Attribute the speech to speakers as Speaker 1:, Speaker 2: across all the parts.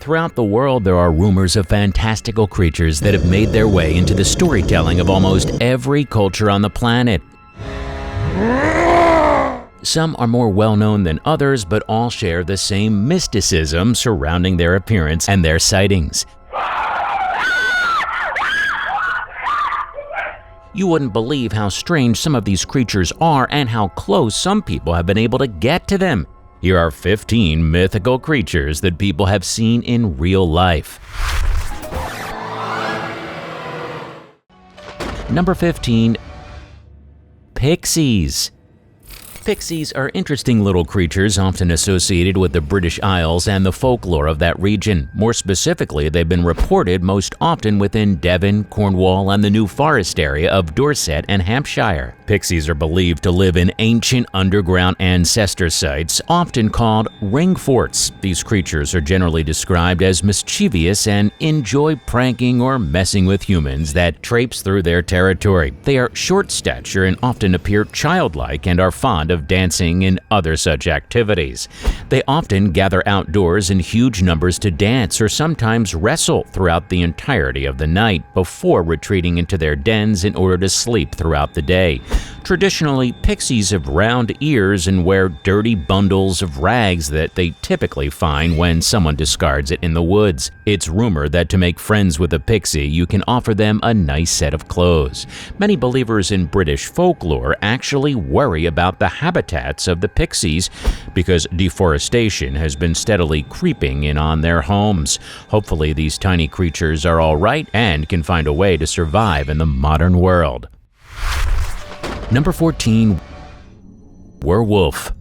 Speaker 1: Throughout the world, there are rumors of fantastical creatures that have made their way into the storytelling of almost every culture on the planet. Some are more well-known than others, but all share the same mysticism surrounding their appearance and their sightings. You wouldn't believe how strange some of these creatures are and how close some people have been able to get to them. Here are 15 mythical creatures that people have seen in real life. Number 15. Pixies. Pixies are interesting little creatures often associated with the British Isles and the folklore of that region. More specifically, they've been reported most often within Devon, Cornwall, and the New Forest area of Dorset and Hampshire. Pixies are believed to live in ancient underground ancestor sites, often called ring forts. These creatures are generally described as mischievous and enjoy pranking or messing with humans that traipse through their territory. They are short stature and often appear childlike and are fond of dancing and other such activities. They often gather outdoors in huge numbers to dance or sometimes wrestle throughout the entirety of the night before retreating into their dens in order to sleep throughout the day. Traditionally, pixies have round ears and wear dirty bundles of rags that they typically find when someone discards it in the woods. It's rumored that to make friends with a pixie, you can offer them a nice set of clothes. Many believers in British folklore actually worry about the habitats of the pixies because deforestation has been steadily creeping in on their homes. Hopefully, these tiny creatures are all right and can find a way to survive in the modern world. Number 14. Werewolf.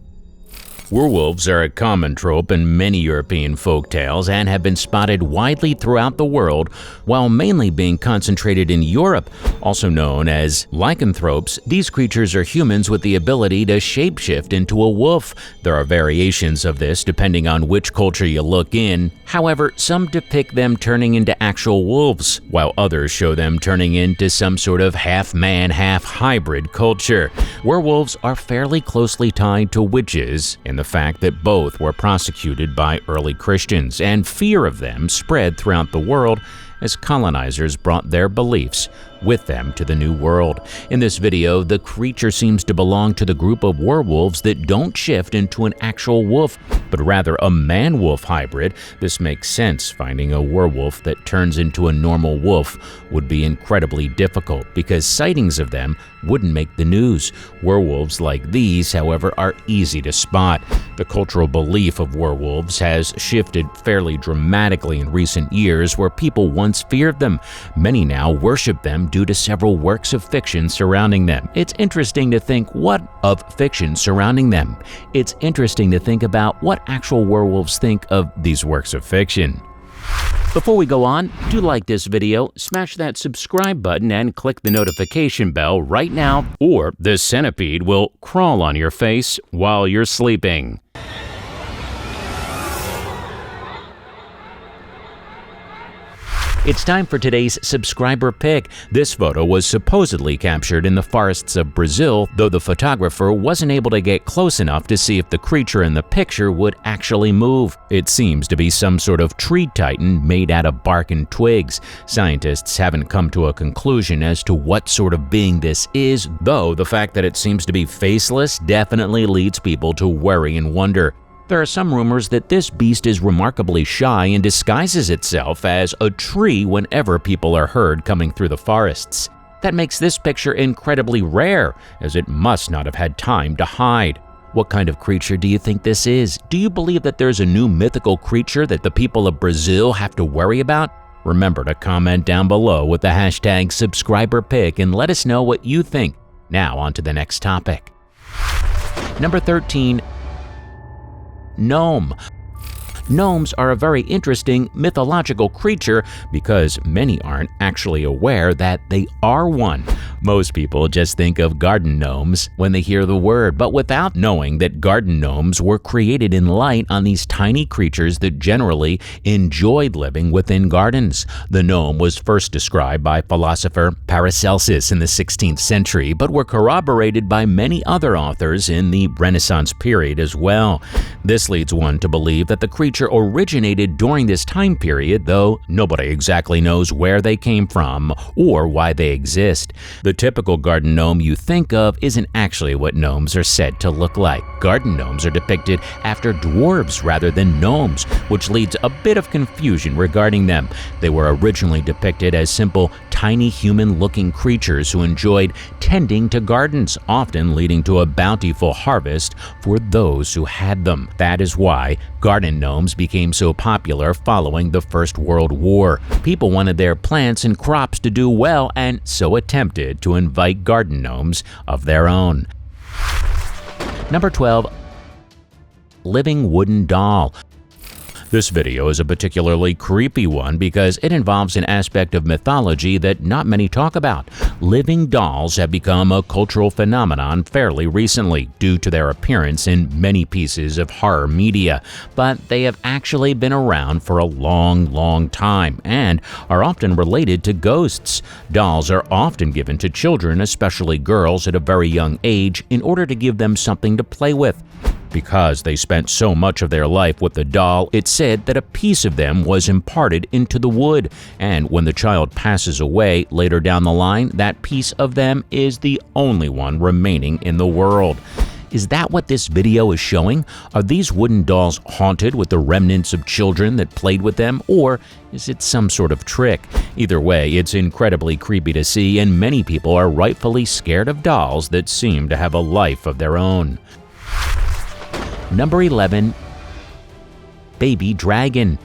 Speaker 1: Werewolves are a common trope in many European folktales and have been spotted widely throughout the world, while mainly being concentrated in Europe. Also known as lycanthropes, these creatures are humans with the ability to shapeshift into a wolf. There are variations of this depending on which culture you look in. However, some depict them turning into actual wolves, while others show them turning into some sort of half-man, half-hybrid culture. Werewolves are fairly closely tied to witches in the fact that both were prosecuted by early Christians, and fear of them spread throughout the world as colonizers brought their beliefs with them to the New World. In this video, the creature seems to belong to the group of werewolves that don't shift into an actual wolf, but rather a man-wolf hybrid. This makes sense. Finding a werewolf that turns into a normal wolf would be incredibly difficult because sightings of them wouldn't make the news. Werewolves like these, however, are easy to spot. The cultural belief of werewolves has shifted fairly dramatically in recent years, where people once feared them. Many now worship them due to several works of fiction surrounding them. It's interesting to think It's interesting to think about what actual werewolves think of these works of fiction. Before we go on, do like this video, smash that subscribe button and click the notification bell right now, or this centipede will crawl on your face while you're sleeping. It's time for today's subscriber pick. This photo was supposedly captured in the forests of Brazil, though the photographer wasn't able to get close enough to see if the creature in the picture would actually move. It seems to be some sort of tree titan made out of bark and twigs. Scientists haven't come to a conclusion as to what sort of being this is, though the fact that it seems to be faceless definitely leads people to worry and wonder. There are some rumors that this beast is remarkably shy and disguises itself as a tree whenever people are heard coming through the forests. That makes this picture incredibly rare, as it must not have had time to hide. What kind of creature do you think this is? Do you believe that there's a new mythical creature that the people of Brazil have to worry about? Remember to comment down below with the hashtag subscriberpick and let us know what you think. Now on to the next topic. Number 13. Gnome. Gnomes are a very interesting mythological creature because many aren't actually aware that they are one. Most people just think of garden gnomes when they hear the word, but without knowing that garden gnomes were created in light on these tiny creatures that generally enjoyed living within gardens. The gnome was first described by philosopher Paracelsus in the 16th century, but were corroborated by many other authors in the Renaissance period as well. This leads one to believe that the creature creature originated during this time period, though nobody exactly knows where they came from or why they exist. The typical garden gnome you think of isn't actually what gnomes are said to look like. Garden gnomes are depicted after dwarves rather than gnomes, which leads a bit of confusion regarding them. They were originally depicted as simple, tiny human-looking creatures who enjoyed tending to gardens, often leading to a bountiful harvest for those who had them. That is why garden gnomes became so popular following the First World War. People wanted their plants and crops to do well and so attempted to invite garden gnomes of their own. Number 12. Living wooden doll. This video is a particularly creepy one because it involves an aspect of mythology that not many talk about. Living dolls have become a cultural phenomenon fairly recently due to their appearance in many pieces of horror media, but they have actually been around for a long time and are often related to ghosts. Dolls are often given to children, especially girls at a very young age, in order to give them something to play with. Because they spent so much of their life with the doll, it's said that a piece of them was imparted into the wood, and when the child passes away later down the line, that piece of them is the only one remaining in the world. Is that what this video is showing? Are these wooden dolls haunted with the remnants of children that played with them, or is it some sort of trick? Either way, it's incredibly creepy to see, and many people are rightfully scared of dolls that seem to have a life of their own. Number 11. Baby dragon.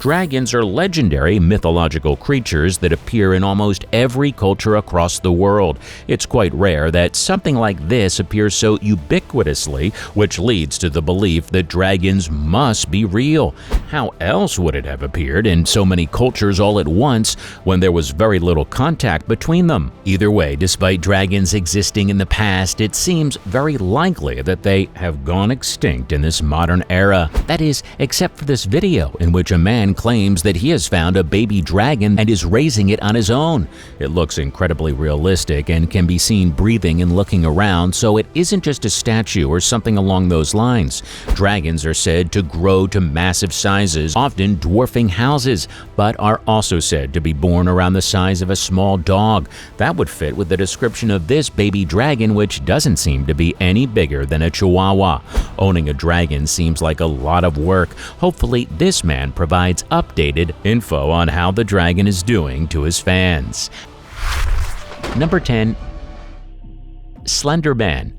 Speaker 1: Dragons are legendary mythological creatures that appear in almost every culture across the world. It's quite rare that something like this appears so ubiquitously, which leads to the belief that dragons must be real. How else would it have appeared in so many cultures all at once when there was very little contact between them? Either way, despite dragons existing in the past, it seems very likely that they have gone extinct in this modern era. That is, except for this video in which a man claims that he has found a baby dragon and is raising it on his own. It looks incredibly realistic and can be seen breathing and looking around, so it isn't just a statue or something along those lines. Dragons are said to grow to massive sizes, often dwarfing houses, but are also said to be born around the size of a small dog. That would fit with the description of this baby dragon, which doesn't seem to be any bigger than a chihuahua. Owning a dragon seems like a lot of work. Hopefully, this man provides updated info on how the dragon is doing to his fans. Number 10. Slenderman.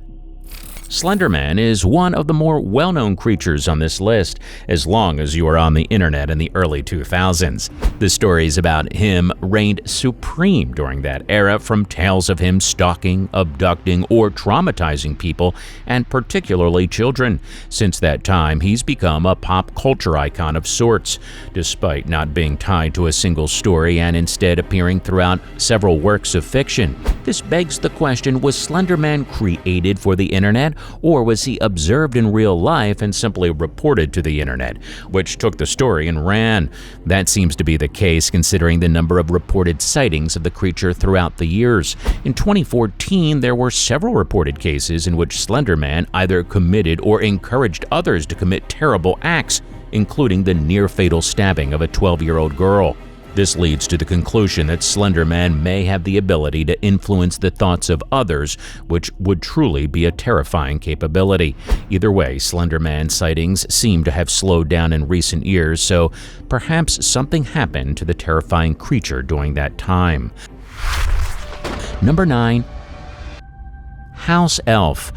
Speaker 1: Slenderman is one of the more well-known creatures on this list, as long as you are on the internet in the early 2000s. The stories about him reigned supreme during that era, from tales of him stalking, abducting, or traumatizing people, and particularly children. Since that time, he's become a pop culture icon of sorts, despite not being tied to a single story and instead appearing throughout several works of fiction. This begs the question, was Slenderman created for the internet, or was he observed in real life and simply reported to the internet, which took the story and ran? That seems to be the case considering the number of reported sightings of the creature throughout the years. In 2014, there were several reported cases in which Slenderman either committed or encouraged others to commit terrible acts, including the near-fatal stabbing of a 12-year-old girl. This leads to the conclusion that Slenderman may have the ability to influence the thoughts of others, which would truly be a terrifying capability. Either way, Slenderman sightings seem to have slowed down in recent years, so perhaps something happened to the terrifying creature during that time. Number 9. House Elf.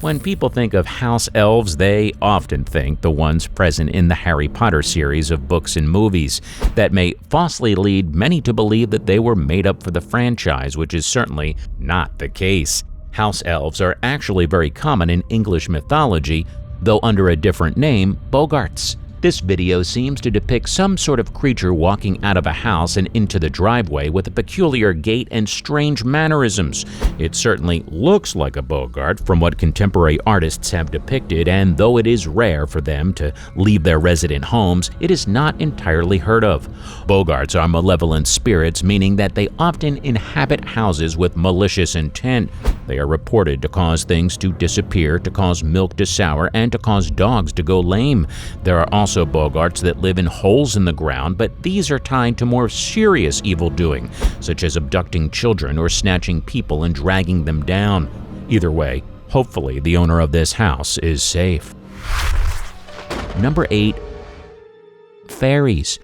Speaker 1: When people think of house elves, they often think the ones present in the Harry Potter series of books and movies. That may falsely lead many to believe that they were made up for the franchise, which is certainly not the case. House elves are actually very common in English mythology, though under a different name, Boggarts. This video seems to depict some sort of creature walking out of a house and into the driveway with a peculiar gait and strange mannerisms. It certainly looks like a Bogart from what contemporary artists have depicted, and though it is rare for them to leave their resident homes, it is not entirely heard of. Bogarts are malevolent spirits, meaning that they often inhabit houses with malicious intent. They are reported to cause things to disappear, to cause milk to sour, and to cause dogs to go lame. There are also Bogarts that live in holes in the ground, but these are tied to more serious evildoing, such as abducting children or snatching people and dragging them down. Either way, hopefully the owner of this house is safe. Number 8. Fairies.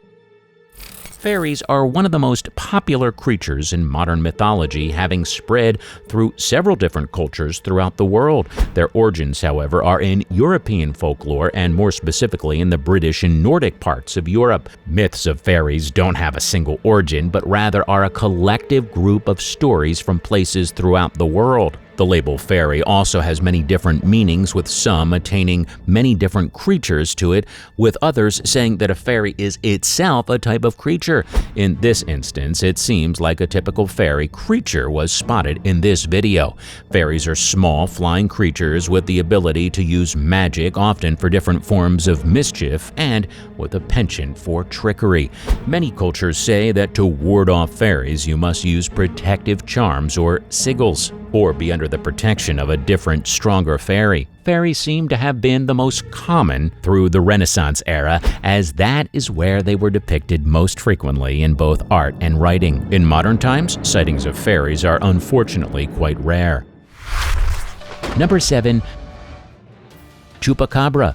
Speaker 1: Fairies are one of the most popular creatures in modern mythology, having spread through several different cultures throughout the world. Their origins, however, are in European folklore and more specifically in the British and Nordic parts of Europe. Myths of fairies don't have a single origin, but rather are a collective group of stories from places throughout the world. The label fairy also has many different meanings, with some attaining many different creatures to it, with others saying that a fairy is itself a type of creature. In this instance, it seems like a typical fairy creature was spotted in this video. Fairies are small, flying creatures with the ability to use magic, often for different forms of mischief, and with a penchant for trickery. Many cultures say that to ward off fairies, you must use protective charms or sigils, or be under the protection of a different, stronger fairy. Fairies seem to have been the most common through the Renaissance era, as that is where they were depicted most frequently in both art and writing. In modern times, sightings of fairies are unfortunately quite rare. Number 7. Chupacabra.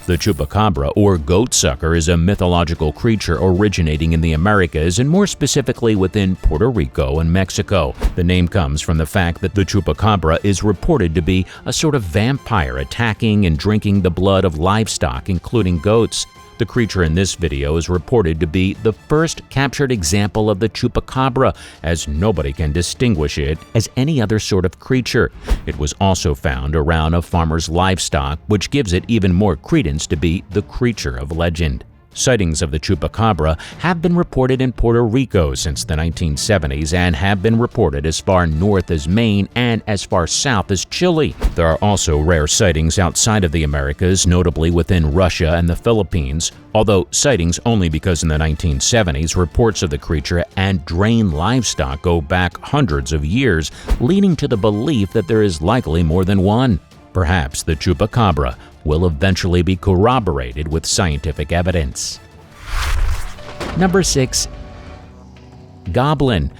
Speaker 1: The Chupacabra, or goatsucker, is a mythological creature originating in the Americas and more specifically within Puerto Rico and Mexico. The name comes from the fact that the Chupacabra is reported to be a sort of vampire attacking and drinking the blood of livestock, including goats. The creature in this video is reported to be the first captured example of the Chupacabra, as nobody can distinguish it as any other sort of creature. It was also found around a farmer's livestock, which gives it even more credence to be the creature of legend. Sightings of the Chupacabra have been reported in Puerto Rico since the 1970s and have been reported as far north as Maine and as far south as Chile. There are also rare sightings outside of the Americas, notably within Russia and the Philippines, although sightings only because in the 1970s reports of the creature and drained livestock go back hundreds of years, leading to the belief that there is likely more than one. Perhaps the Chupacabra will eventually be corroborated with scientific evidence. Number 6. Goblin.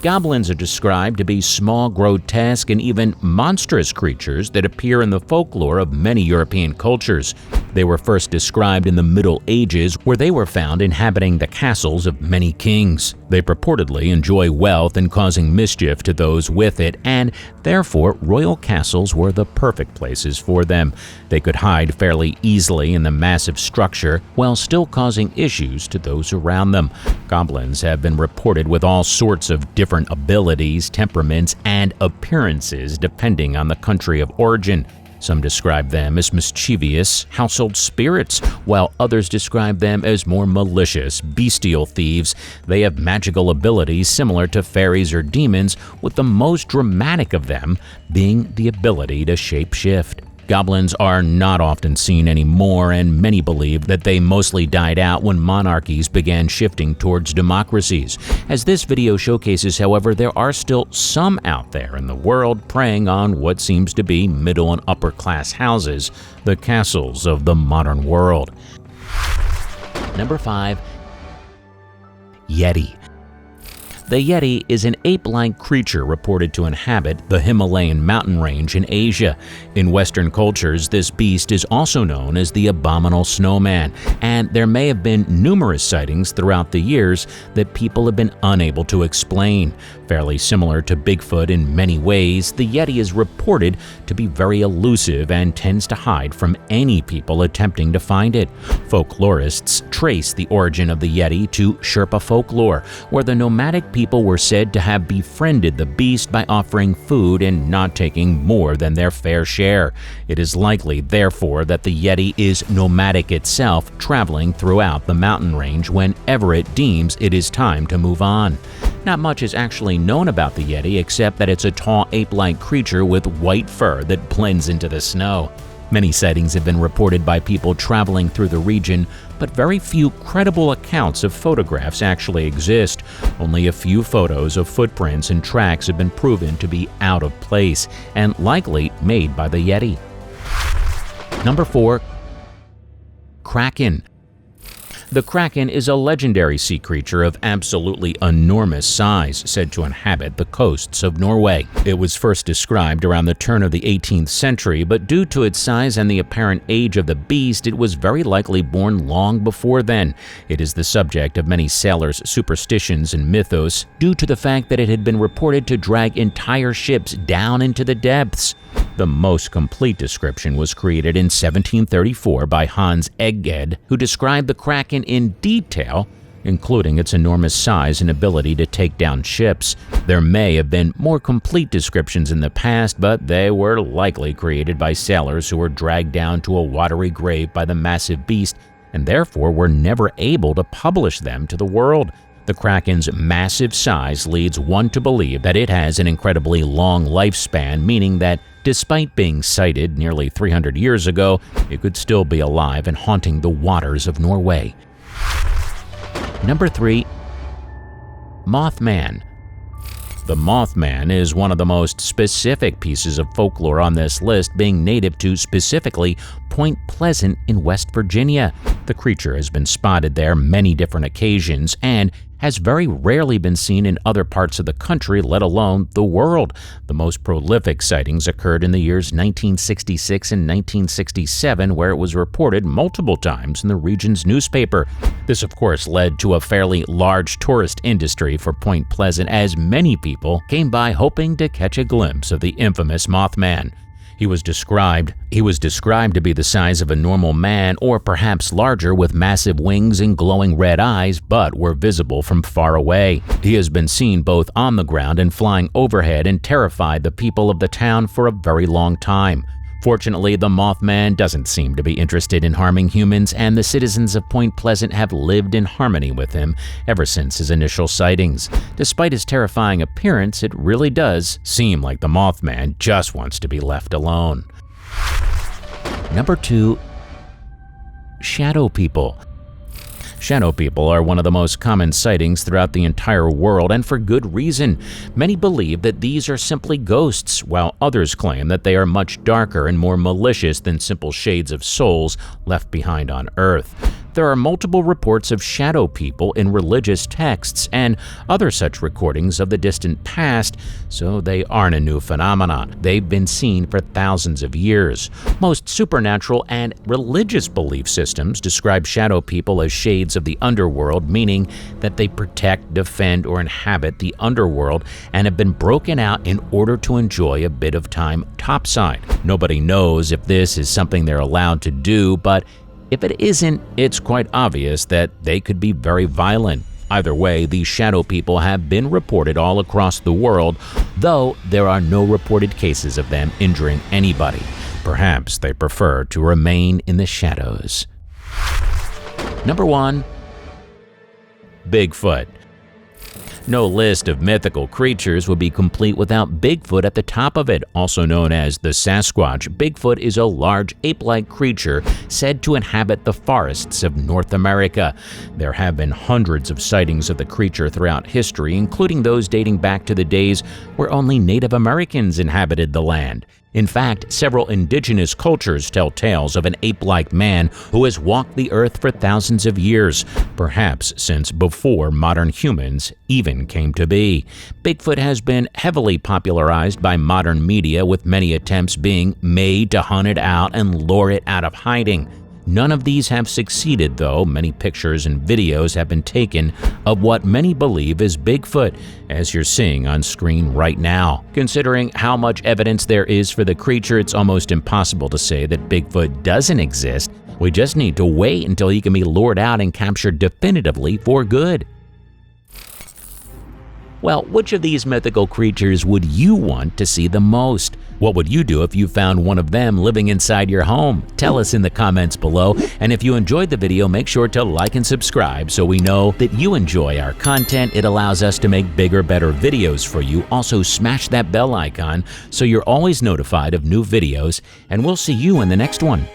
Speaker 1: Goblins are described to be small, grotesque, and even monstrous creatures that appear in the folklore of many European cultures. They were first described in the Middle Ages, where they were found inhabiting the castles of many kings. They purportedly enjoy wealth and causing mischief to those with it, and therefore royal castles were the perfect places for them. They could hide fairly easily in the massive structure while still causing issues to those around them. Goblins have been reported with all sorts of different abilities, temperaments, and appearances depending on the country of origin. Some describe them as mischievous household spirits, while others describe them as more malicious, bestial thieves. They have magical abilities similar to fairies or demons, with the most dramatic of them being the ability to shapeshift. Goblins are not often seen anymore, and many believe that they mostly died out when monarchies began shifting towards democracies. As this video showcases, however, there are still some out there in the world preying on what seems to be middle and upper class houses, the castles of the modern world. Number 5. Yeti. The Yeti is an ape-like creature reported to inhabit the Himalayan mountain range in Asia. In Western cultures, this beast is also known as the abominable snowman, and there may have been numerous sightings throughout the years that people have been unable to explain. Fairly similar to Bigfoot in many ways, the Yeti is reported to be very elusive and tends to hide from any people attempting to find it. Folklorists trace the origin of the Yeti to Sherpa folklore, where the nomadic people were said to have befriended the beast by offering food and not taking more than their fair share. It is likely, therefore, that the Yeti is nomadic itself, traveling throughout the mountain range whenever it deems it is time to move on. Not much is actually known about the Yeti except that it's a tall ape-like creature with white fur that blends into the snow. Many sightings have been reported by people traveling through the region, but very few credible accounts of photographs actually exist. Only a few photos of footprints and tracks have been proven to be out of place and likely made by the Yeti. Number 4. Kraken. The Kraken is a legendary sea creature of absolutely enormous size, said to inhabit the coasts of Norway. It was first described around the turn of the 18th century, but due to its size and the apparent age of the beast, it was very likely born long before then. It is the subject of many sailors' superstitions and mythos, due to the fact that it had been reported to drag entire ships down into the depths. The most complete description was created in 1734 by Hans Egede, who described the Kraken in detail, including its enormous size and ability to take down ships. There may have been more complete descriptions in the past, but they were likely created by sailors who were dragged down to a watery grave by the massive beast and therefore were never able to publish them to the world. The Kraken's massive size leads one to believe that it has an incredibly long lifespan, meaning that despite being sighted nearly 300 years ago, it could still be alive and haunting the waters of Norway. Number 3. Mothman. The Mothman is one of the most specific pieces of folklore on this list, being native to specifically Point Pleasant in West Virginia. The creature has been spotted there many different occasions and has very rarely been seen in other parts of the country, let alone the world. The most prolific sightings occurred in the years 1966 and 1967, where it was reported multiple times in the region's newspaper. This, of course, led to a fairly large tourist industry for Point Pleasant, as many people came by hoping to catch a glimpse of the infamous Mothman. He was described to be the size of a normal man, or perhaps larger, with massive wings and glowing red eyes, but were visible from far away. He has been seen both on the ground and flying overhead and terrified the people of the town for a very long time. Fortunately, the Mothman doesn't seem to be interested in harming humans, and the citizens of Point Pleasant have lived in harmony with him ever since his initial sightings. Despite his terrifying appearance, it really does seem like the Mothman just wants to be left alone. Number 2. Shadow people. Shadow people are one of the most common sightings throughout the entire world, and for good reason. Many believe that these are simply ghosts, while others claim that they are much darker and more malicious than simple shades of souls left behind on Earth. There are multiple reports of shadow people in religious texts and other such recordings of the distant past, so they aren't a new phenomenon. They've been seen for thousands of years. Most supernatural and religious belief systems describe shadow people as shades of the underworld, meaning that they protect, defend, or inhabit the underworld and have been broken out in order to enjoy a bit of time topside. Nobody knows if this is something they're allowed to do, but if it isn't, it's quite obvious that they could be very violent. Either way, these shadow people have been reported all across the world, though there are no reported cases of them injuring anybody. Perhaps they prefer to remain in the shadows. Number 1. Bigfoot. No list of mythical creatures would be complete without Bigfoot at the top of it. Also known as the Sasquatch, Bigfoot is a large ape-like creature said to inhabit the forests of North America. There have been hundreds of sightings of the creature throughout history, including those dating back to the days where only Native Americans inhabited the land. In fact, several indigenous cultures tell tales of an ape-like man who has walked the earth for thousands of years, perhaps since before modern humans even came to be. Bigfoot has been heavily popularized by modern media, with many attempts being made to hunt it out and lure it out of hiding. None of these have succeeded, though. Many pictures and videos have been taken of what many believe is Bigfoot, as you're seeing on screen right now. Considering how much evidence there is for the creature, it's almost impossible to say that Bigfoot doesn't exist. We just need to wait until he can be lured out and captured definitively for good. Well, which of these mythical creatures would you want to see the most? What would you do if you found one of them living inside your home? Tell us in the comments below, and if you enjoyed the video, make sure to like and subscribe so we know that you enjoy our content. It allows us to make bigger, better videos for you. Also, smash that bell icon so you're always notified of new videos, and we'll see you in the next one.